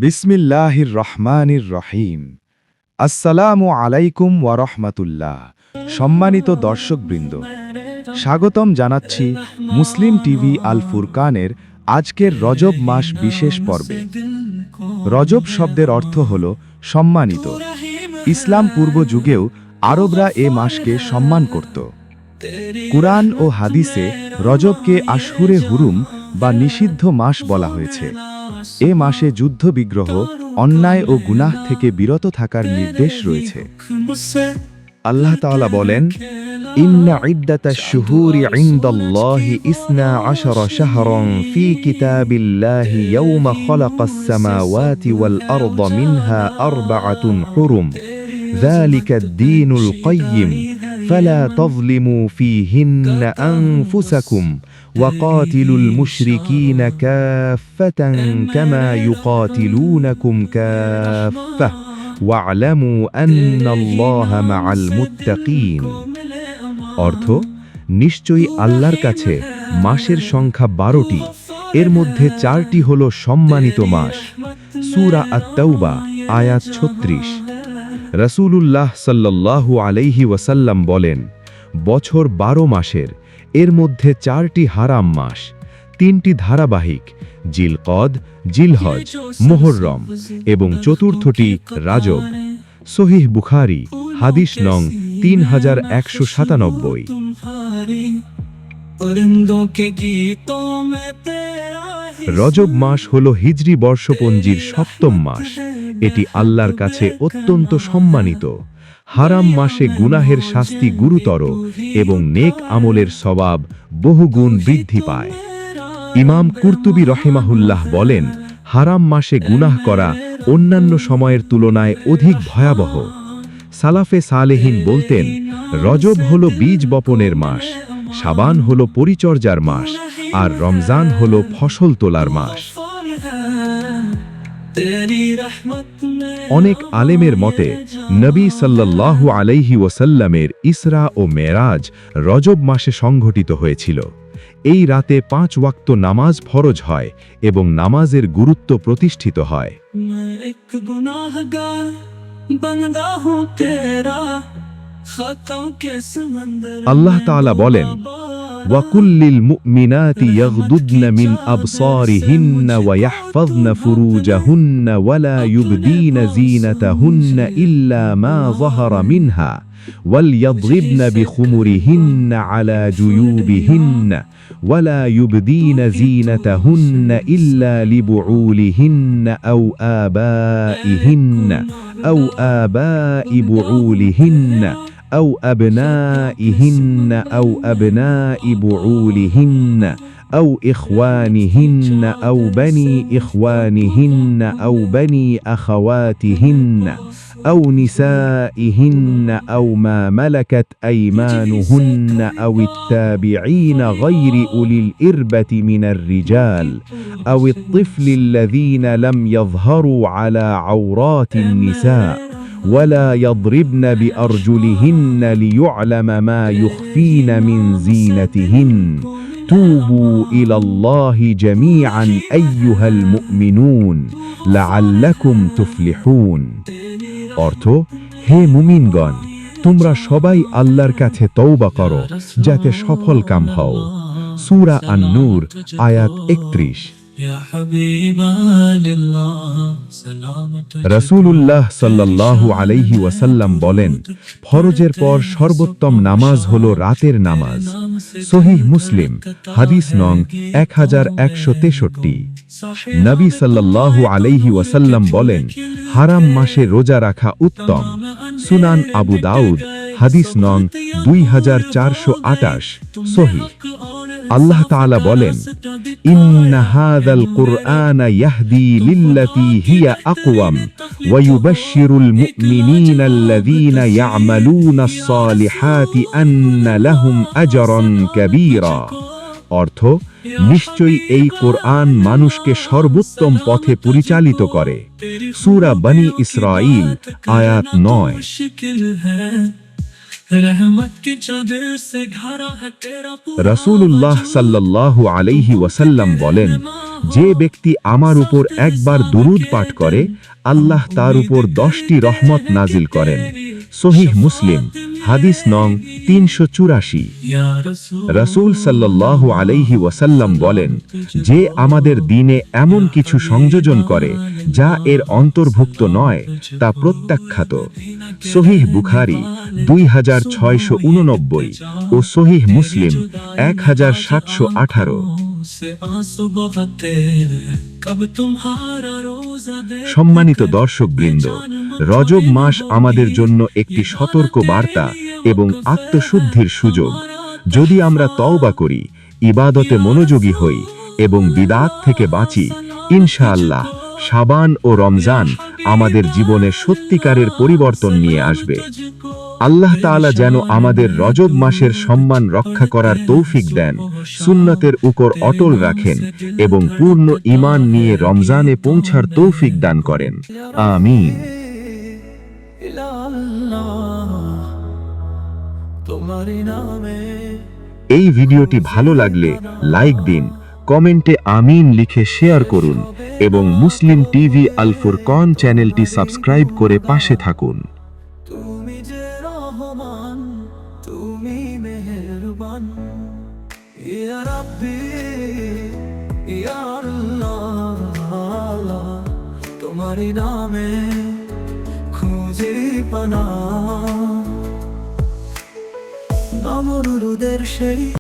বিসমিল্লাহির রহমানির রহিম। আসসালামু আলাইকুম ওয়া রাহমাতুল্লাহ। সম্মানিত দর্শকবৃন্দ, স্বাগতম জানাচ্ছি মুসলিম টিভি আল ফুরকানের আজকের রজব মাস বিশেষ পর্বে। রজব শব্দের অর্থ হল সম্মানিত। ইসলাম পূর্ব যুগেও আরবরা এ মাসকে সম্মান করত। কুরআন ও হাদিসে রজবকে আশহুরে হুরুম বা নিষিদ্ধ মাস বলা হয়েছে। এ মাসে যুদ্ধ বিগ্রহ, অন্যায় ও গুনাহ থেকে বিরত থাকার নির্দেশ রয়েছে। আল্লাহ তাআলা বলেন, ইন্না ইদ্দাতাশ শুহুরি ইনদাল্লাহি 12 শাহরান ফি কিতাবিল্লাহি ইয়াওমা খালাকাস সামাওয়াতি ওয়াল আরদা মিনহা আরবাআতুন হুরুম যালিকাদ দীনুল কাইয়্যিম ফালা তাযলিমু ফীহিন্না আনফুসাকুম وقاتلوا المشركين كافة كما يقاتلونكم كافة واعلموا أن الله مع المتقين। অর্থ, নিশ্চয়ই আল্লাহর কাছে মাসের সংখ্যা 12টি, এর মধ্যে 4টি হল সম্মানিত মাস। সূরা আত-তাওবা আয়াত 36। রাসূলুল্লাহ সাল্লাল্লাহু আলাইহি ওয়াসাল্লাম বলেন, বছর 12 মাসের, এর মধ্যে 4টি হারাম মাস, 3টি ধারাবাহিক, জিলকদ, জিলহজ, মুহররম এবং চতুর্থটি রাজব। সহিহ বুখারী, হাদিস নং 3197। রজব মাস হল হিজরি বর্ষপঞ্জির 7ম মাস। এটি আল্লাহর কাছে অত্যন্ত সম্মানিত। হারাম মাসে গুনাহের শাস্তি গুরুতর এবং নেক আমলের সওয়াব বহুগুণ বৃদ্ধি পায়। ইমাম কুরতুবী রহিমাহুল্লাহ বলেন, হারাম মাসে গুনাহ করা অন্যান্য সময়ের তুলনায় অধিক ভয়াবহ। সালাফে সালেহিন বলতেন, রজব হল বীজ বপনের মাস, শাবান হল পরিচর্যার মাস, আর রমজান হল ফসল তোলার মাস। অনেক আলেমের মতে নবী সাল্লাল্লাহু আলাইহি ওয়াসাল্লামের ইসরা ও মেরাজ রজব মাসে সংঘটিত হয়েছিল। এই রাতে 5 ওয়াক্ত নামাজ ফরজ হয় এবং নামাজের গুরুত্ব প্রতিষ্ঠিত হয়। আল্লাহ তাআলা বলেন, وَقُلْ لِلْمُؤْمِنَاتِ يَغْضُضْنَ مِنْ أَبْصَارِهِنَّ وَيَحْفَظْنَ فُرُوجَهُنَّ وَلَا يُبْدِينَ زِينَتَهُنَّ إِلَّا مَا ظَهَرَ مِنْهَا وَلْيَضْرِبْنَ بِخُمُرِهِنَّ عَلَى جُيُوبِهِنَّ وَلَا يُبْدِينَ زِينَتَهُنَّ إِلَّا لِبُعُولِهِنَّ أَوْ آبَاءِ بُعُولِهِنَّ أو أبنائهن أو أبناء بعولهن أو إخوانهن أو بني إخوانهن أو بني أخواتهن أو نسائهن أو ما ملكت أيمانهن أو التابعين غير أولي الإربة من الرجال أو الطفل الذين لم يظهروا على عورات النساء ولا يضربن بأرجلهن ليعلم ما يخفين من زينتهن توبوا إلى الله جميعا أيها المؤمنون لعلكم تفلحون। অর্থ, হে মুমিনগণ, তোমরা সবাই আল্লাহর কাছে তওবা করো যাতে সফল কাম হও। সূরা আন-নূর আয়াত 31। রাসূলুল্লাহ সাল্লাল্লাহু আলাইহি ওয়াসাল্লাম বলেন, ফরজের পর সর্বোত্তম নামাজ হলো রাতের নামাজ। সহিহ মুসলিম, হাদিস নং 1163। নবী সাল্লাল্লাহু আলাইহি ওয়াসাল্লাম বলেন, হারাম মাসে রোজা রাখা উত্তম। সুনান আবু দাউদ, হাদিস নং 2428। সহিহ। আল্লাহ তাআলা বলেন, ইন্না হাযাল কুরআনা ইয়াহদি লিল্লাতী হিয়া আকওয়াম ওয়া ইউবাশশিরুল মুমিনিনা আল্লাযীনা ইয়া'মালুনাস সালিহাতি আন্না লাহুম আজরান কাবীরা। অর্থ, নিশ্চয়ই এই কোরআন মানুষকে সর্বোত্তম পথে পরিচালিত করে। সূরা বনী ইসরাঈল আয়াত 9। रहमत की चादर से घरा है तेरा पूरा রাসূলুল্লাহ সাল্লাল্লাহু আলাইহি ওয়াসাল্লাম বলেন, যে ব্যক্তি আমার উপর একবার দুরূদ পাঠ করে আল্লাহ তার উপর 10টি রহমত নাজিল করেন। সহিহ মুসলিম, হাদিস নং 384। या रसूल রাসূল সাল্লাল্লাহু আলাইহি ওয়াসাল্লাম বলেন, যে আমাদের দ্বীনে এমন কিছু সংযোজন করে যা এর অন্তর্ভুক্ত নয় তা প্রত্যাখ্যাত। সহিহ বুখারী 2689 ও সহিহ মুসলিম 1718। से आंसू बहाते कब तुम्हारा रोजा दे সম্মানিত দর্শকবৃন্দ, রজব মাস আমাদের জন্য একটি সতর্ক বার্তা এবং আত্মশুদ্ধির সুযোগ। যদি আমরা তওবা করি, ইবাদতে মনোযোগী হই এবং বিদআত থেকে বাঁচি, ইনশাআল্লাহ শাবান ও রমজান আমাদের জীবনে সত্যিকারের পরিবর্তন নিয়ে আসবে। আল্লাহ তাআলা যেন আমাদের রজব মাসের সম্মান রক্ষা করার তৌফিক দেন, সুন্নতের উপর অটল রাখেন এবং পূর্ণ ঈমান নিয়ে রমজানে পৌঁছার তৌফিক দান করেন। আমিন। इला अल्लाह तुम्हारे नामे এই ভিডিওটি ভালো লাগলে লাইক দিন, কমেন্টে আমিন লিখে শেয়ার করুন এবং মুসলিম টিভি আল ফুরকান চ্যানেলটি সাবস্ক্রাইব করে পাশে থাকুন। তুমি যে রহমান তুমি মেহেরবান ইয়া রাব্বি ইয়া আল্লাহ তোমারি নামে খুঁজে পানা নমরুদের সেই